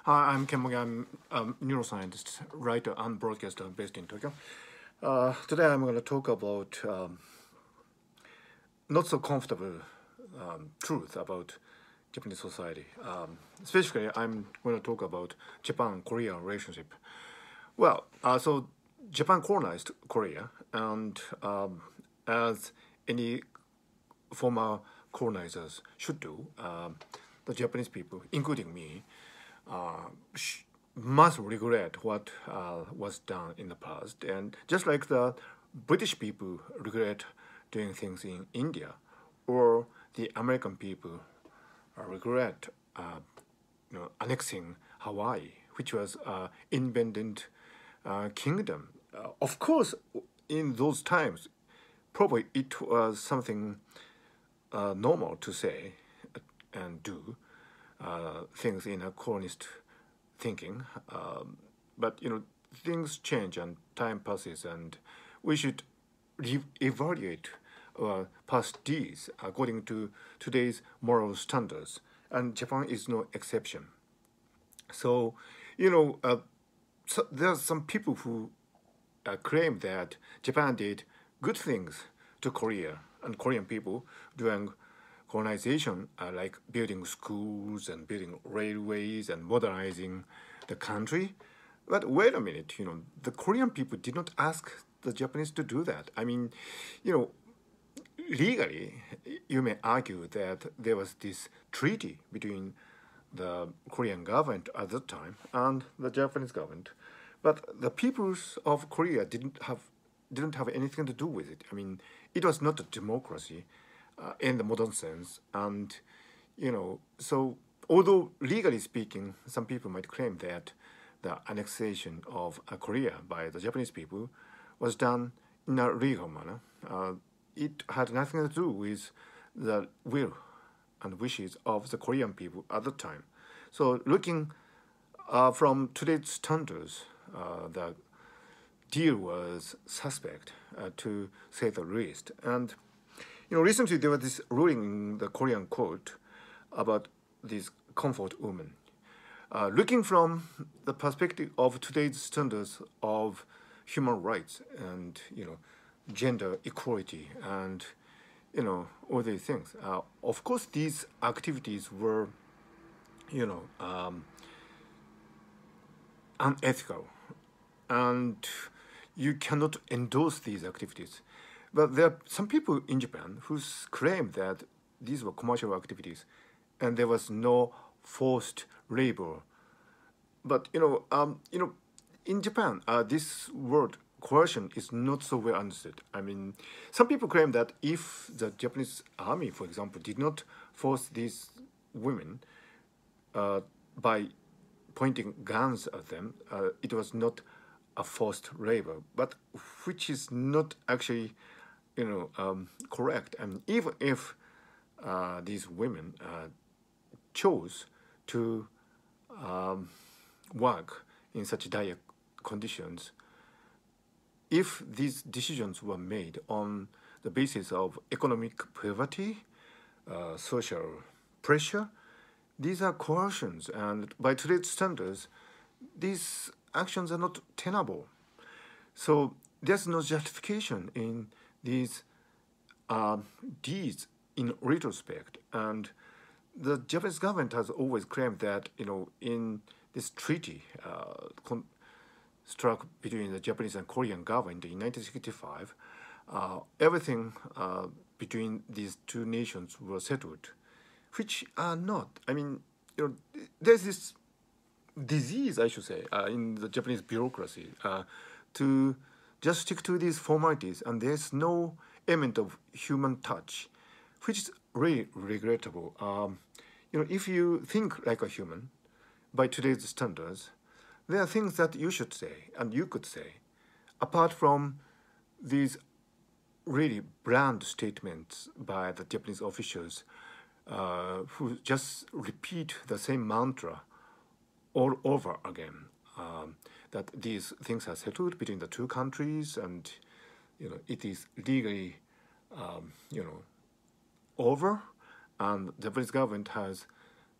Hi, I'm Kenmogi. I'm a neuroscientist, writer, and broadcaster based in Tokyo. Today I'm going to talk about not so comfortable truth about Japanese society. Specifically, I'm going to talk about Japan-Korea relationship. So Japan colonized Korea, and as any former colonizers should do, the Japanese people, including me, must regret what was done in the past. And just like the British people regret doing things in India, or the American people regret annexing Hawaii, which was an independent kingdom. Of course, in those times, probably it was something normal to say and do things in a colonist thinking. But things change and time passes, and we should evaluate past deeds according to today's moral standards. And Japan is no exception. So, there are some people who claim that Japan did good things to Korea and Korean people during colonization, like building schools and building railways and modernizing the country. But wait a minute, the Korean people did not ask the Japanese to do that. I mean, legally, you may argue that there was this treaty between the Korean government at that time and the Japanese government, but the peoples of Korea didn't have anything to do with it. I mean, it was not a democracy in the modern sense, and so although legally speaking, some people might claim that the annexation of Korea by the Japanese people was done in a legal manner. It had nothing to do with the will and wishes of the Korean people at the time. So, looking from today's standards, the deal was suspect, to say the least. And recently there was this ruling in the Korean court about this comfort woman. Looking from the perspective of today's standards of human rights and gender equality and all these things. Of course, these activities were you know unethical, and you cannot endorse these activities. But there are some people in Japan who claim that these were commercial activities, and there was no forced labor. But in Japan, this word coercion is not so well understood. I mean, some people claim that if the Japanese army, for example, did not force these women by pointing guns at them, it was not a forced labor, but which is not actually, correct. And even if these women chose to work in such dire conditions, if these decisions were made on the basis of economic poverty, social pressure, these are coercions, and by today's standards, these actions are not tenable. So there's no justification in these deeds in retrospect. And the Japanese government has always claimed that, in this treaty struck between the Japanese and Korean government in 1965, everything between these two nations was settled, which are not. I mean, there's this disease, I should say, in the Japanese bureaucracy to just stick to these formalities, and there's no element of human touch, which is really regrettable. If you think like a human, by today's standards, there are things that you should say and you could say, apart from these really bland statements by the Japanese officials who just repeat the same mantra all over again, that these things are settled between the two countries, and it is legally over, and the Japanese government has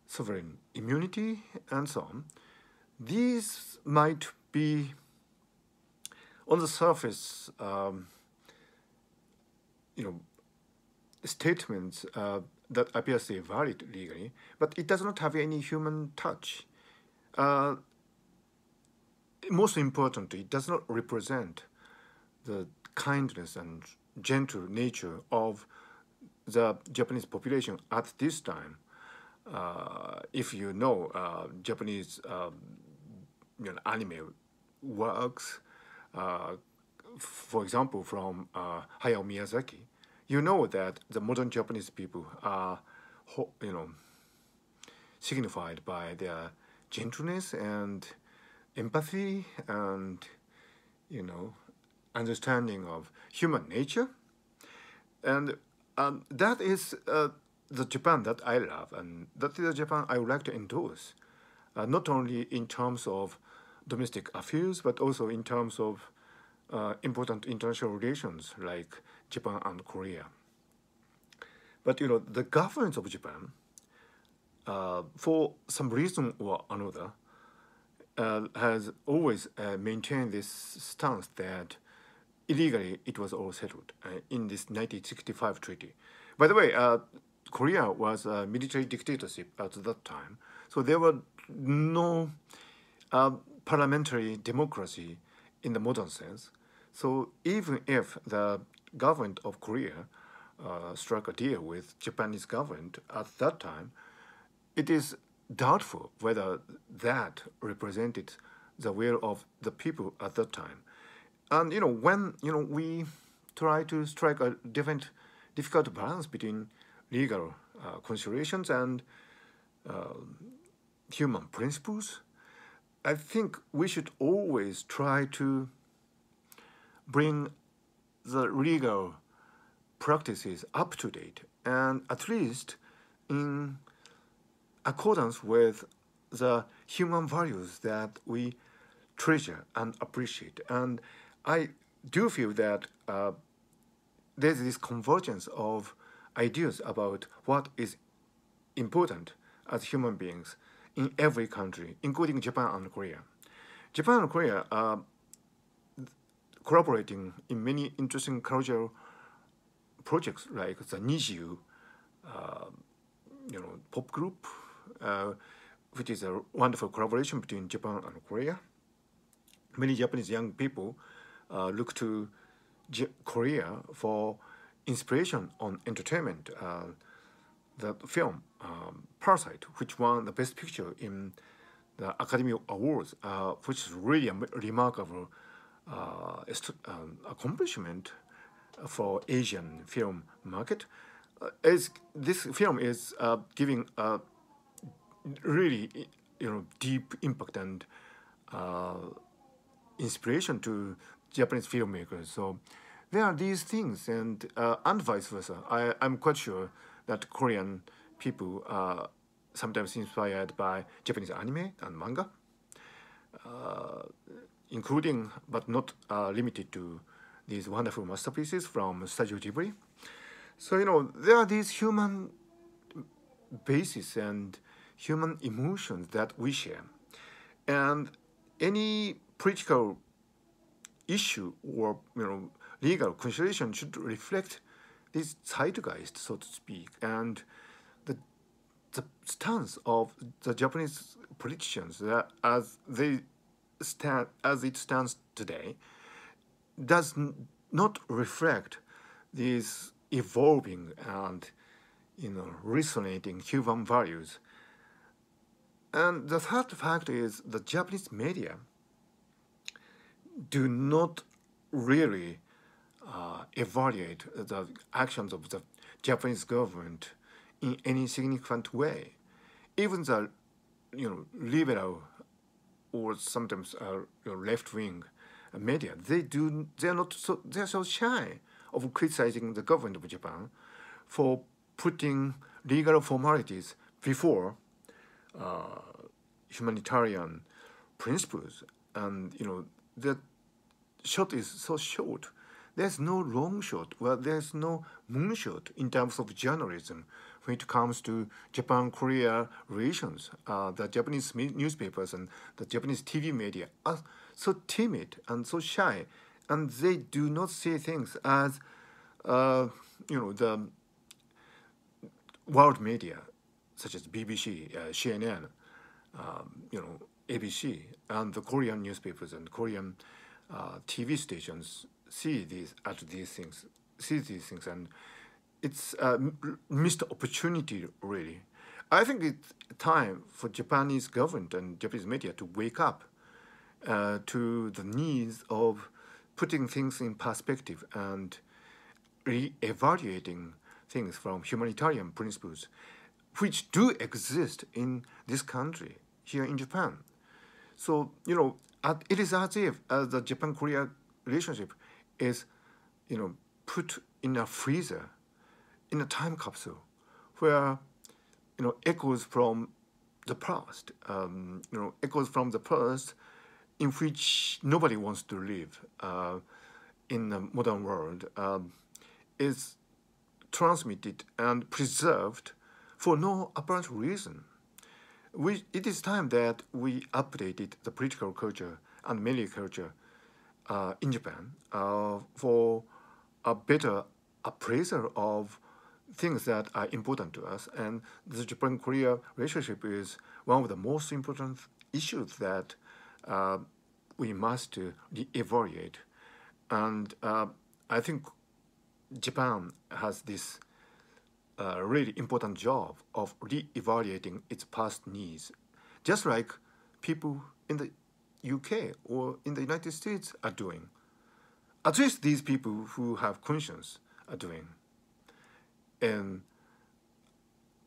sovereign immunity and so on. These might be, on the surface, you know, statements that appear to be valid legally, but it does not have any human touch. Uh, Most importantly, it does not represent the kindness and gentle nature of the Japanese population at this time. If you know Japanese anime works, uh, for example, from Hayao Miyazaki, you know that the modern Japanese people are, signified by their gentleness and empathy and, you know, understanding of human nature. And that is the Japan that I love, and that is the Japan I would like to endorse, not only in terms of domestic affairs, but also in terms of important international relations like Japan and Korea. But you know, the government of Japan, for some reason or another, has always maintained this stance that illegally it was all settled in this 1965 treaty. By the way, Korea was a military dictatorship at that time, so there were no parliamentary democracy in the modern sense. So even if the government of Korea struck a deal with Japanese government at that time, it is doubtful whether that represented the will of the people at that time. And you know, when we try to strike a difficult balance between legal considerations and human principles, I think we should always try to bring the legal practices up to date and at least in accordance with the human values that we treasure and appreciate. And I do feel that there's this convergence of ideas about what is important as human beings in every country, including Japan and Korea. Japan and Korea are collaborating in many interesting cultural projects like the Niju, pop group, which is a wonderful collaboration between Japan and Korea. Many Japanese young people look to Korea for inspiration on entertainment. The film Parasite, which won the Best Picture in the Academy Awards, which is really a remarkable accomplishment for Asian film market. Is this film is giving really deep impact and inspiration to Japanese filmmakers. So there are these things, and vice versa. I'm quite sure that Korean people are sometimes inspired by Japanese anime and manga, including but not limited to these wonderful masterpieces from Studio Ghibli. So there are these human basis and human emotions that we share, and any political issue or legal consideration should reflect this zeitgeist, so to speak, and the stance of the Japanese politicians that as it stands today does not reflect these evolving and resonating human values. And the third fact is the Japanese media do not really evaluate the actions of the Japanese government in any significant way. Even the liberal or sometimes left-wing media, they're so shy of criticizing the government of Japan for putting legal formalities before humanitarian principles. And the shot is so short. There's no long shot. Well, there's no moonshot in terms of journalism when it comes to Japan-Korea relations. The Japanese newspapers and the Japanese TV media are so timid and so shy, and they do not see things as the world media, such as BBC, CNN, ABC, and the Korean newspapers and Korean TV stations see these things, and it's a missed opportunity, really. I think it's time for Japanese government and Japanese media to wake up to the needs of putting things in perspective and re-evaluating things from humanitarian principles, which do exist in this country, here in Japan. So, it is as if the Japan-Korea relationship is, put in a freezer, in a time capsule, where, echoes from the past, in which nobody wants to live in the modern world, is transmitted and preserved for no apparent reason. It is time that we updated the political culture and media culture in Japan for a better appraisal of things that are important to us. And the Japan-Korea relationship is one of the most important issues that we must re-evaluate. And I think Japan has this really important job of re-evaluating its past needs, just like people in the UK or in the United States are doing. At least these people who have conscience are doing, in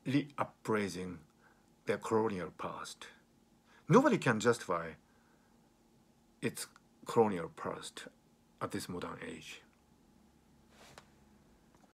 reappraising their colonial past. Nobody can justify its colonial past at this modern age.